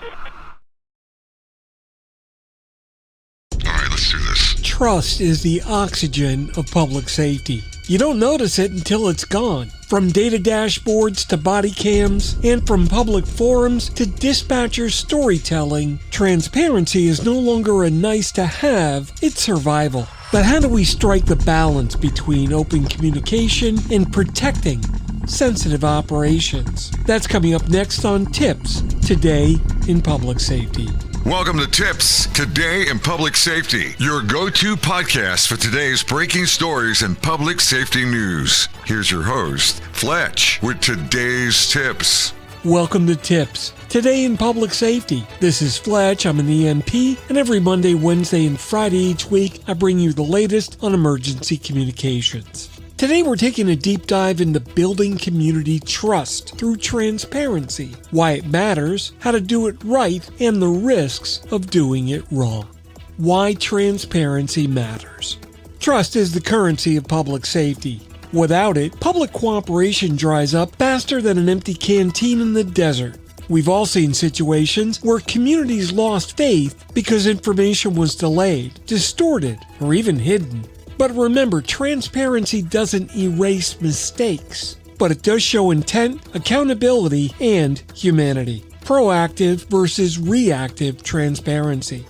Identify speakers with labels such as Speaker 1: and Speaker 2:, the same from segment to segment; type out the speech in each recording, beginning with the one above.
Speaker 1: Alright, let's do this.
Speaker 2: Trust is the oxygen of public safety. You don't notice it until it's gone. From data dashboards to body cams, and from public forums to dispatcher storytelling, transparency is no longer a nice to have, it's survival. But how do we strike the balance between open communication and protecting sensitive operations? That's coming up next on TiPS, Today in Public Safety.
Speaker 1: Welcome to TiPS, Today in Public Safety, your go-to podcast for today's breaking stories and public safety news. Here's your host, Fletch, with today's tips.
Speaker 2: Welcome to TiPS, Today in Public Safety. This is Fletch, I'm an EMP, and every Monday, Wednesday, and Friday each week, I bring you the latest on emergency communications. Today we're taking a deep dive into building community trust through transparency, why it matters, how to do it right, and the risks of doing it wrong. Why transparency matters. Trust is the currency of public safety. Without it, public cooperation dries up faster than an empty canteen in the desert. We've all seen situations where communities lost faith because information was delayed, distorted, or even hidden. But remember, transparency doesn't erase mistakes, but it does show intent, accountability, and humanity. Proactive versus reactive transparency.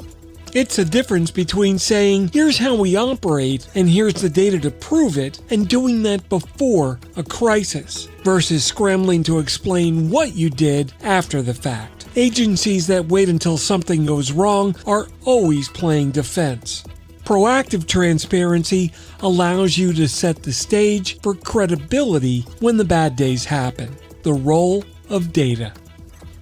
Speaker 2: It's the difference between saying, here's how we operate and here's the data to prove it, and doing that before a crisis, versus scrambling to explain what you did after the fact. Agencies that wait until something goes wrong are always playing defense. Proactive transparency allows you to set the stage for credibility when the bad days happen. The role of data.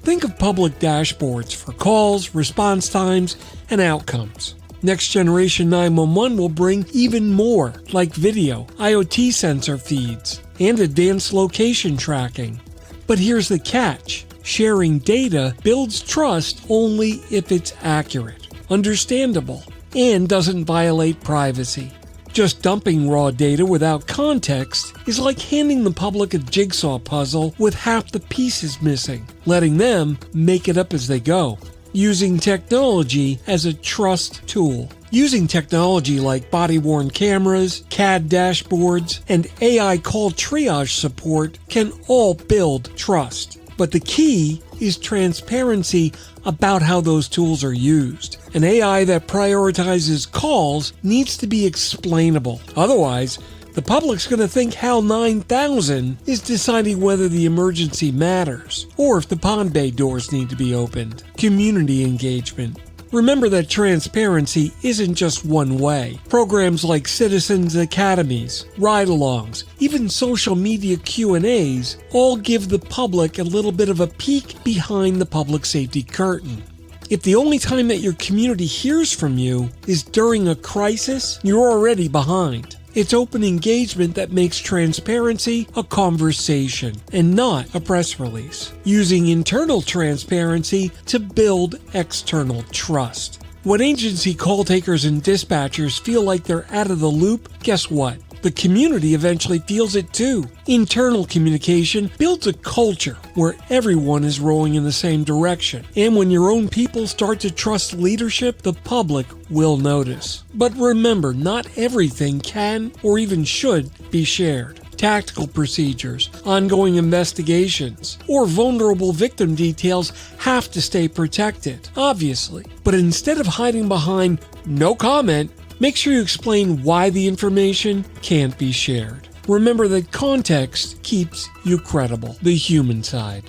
Speaker 2: Think of public dashboards for calls, response times, and outcomes. Next Generation 911 will bring even more, like video, IoT sensor feeds, and advanced location tracking. But here's the catch. Sharing data builds trust only if it's accurate, understandable, and doesn't violate privacy. Just dumping raw data without context is like handing the public a jigsaw puzzle with half the pieces missing, letting them make it up as they go. Using technology as a trust tool. Using technology like body-worn cameras, CAD dashboards, and AI call triage support can all build trust. But the key is transparency about how those tools are used. An AI that prioritizes calls needs to be explainable. Otherwise, the public's going to think HAL 9000 is deciding whether the emergency matters, or if the pond bay doors need to be opened. Community engagement. Remember that transparency isn't just one way. Programs like Citizens Academies, ride-alongs, even social media Q&As all give the public a little bit of a peek behind the public safety curtain. If the only time that your community hears from you is during a crisis, you're already behind. It's open engagement that makes transparency a conversation and not a press release. Using internal transparency to build external trust. When agency call takers and dispatchers feel like they're out of the loop, guess what? The community eventually feels it too. Internal communication builds a culture where everyone is rowing in the same direction. And when your own people start to trust leadership, the public will notice. But remember, not everything can or even should be shared. Tactical procedures, ongoing investigations, or vulnerable victim details have to stay protected, obviously. But instead of hiding behind no comment, make sure you explain why the information can't be shared. Remember that context keeps you credible, the human side.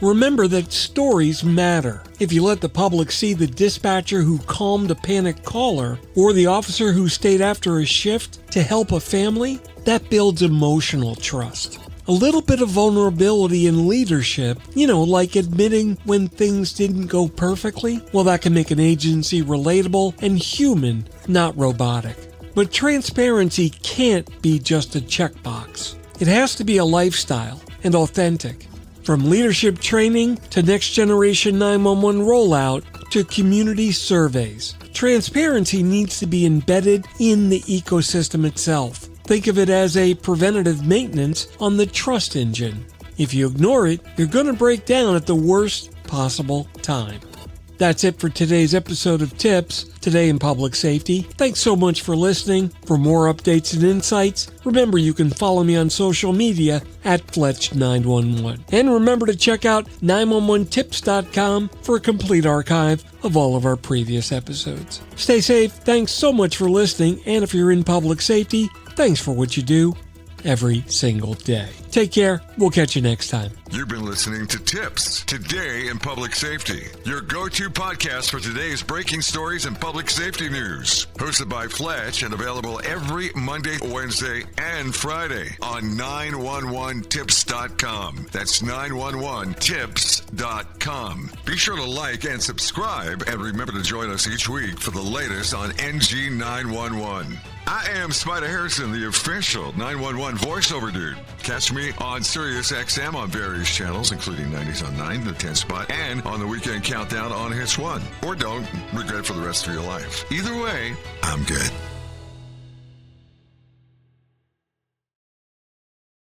Speaker 2: Remember that stories matter. If you let the public see the dispatcher who calmed a panicked caller, or the officer who stayed after a shift to help a family, that builds emotional trust. A little bit of vulnerability in leadership, like admitting when things didn't go perfectly, well, that can make an agency relatable and human, not robotic. But transparency can't be just a checkbox. It has to be a lifestyle and authentic. From leadership training to Next Generation 911 rollout to community surveys, transparency needs to be embedded in the ecosystem itself. Think of it as a preventative maintenance on the trust engine. If you ignore it, you're going to break down at the worst possible time. That's it for today's episode of TiPS, Today in Public Safety. Thanks so much for listening. For more updates and insights, remember you can follow me on social media at Fletch911. And remember to check out 911tips.com for a complete archive of all of our previous episodes. Stay safe. Thanks so much for listening. And if you're in public safety, thanks for what you do every single day. Take care. We'll catch you next time.
Speaker 1: You've been listening to TiPS, Today in Public Safety, your go-to podcast for today's breaking stories and public safety news. Hosted by Fletch and available every Monday, Wednesday, and Friday on 911tips.com. That's 911tips.com. Be sure to like and subscribe, and remember to join us each week for the latest on NG 911. I am Spider Harrison, the official 911 voiceover dude. Catch me on Sirius XM on various channels, including 90s on 9, the 10 spot, and on the Weekend Countdown on Hits 1. Or don't regret it for the rest of your life. Either way, I'm good.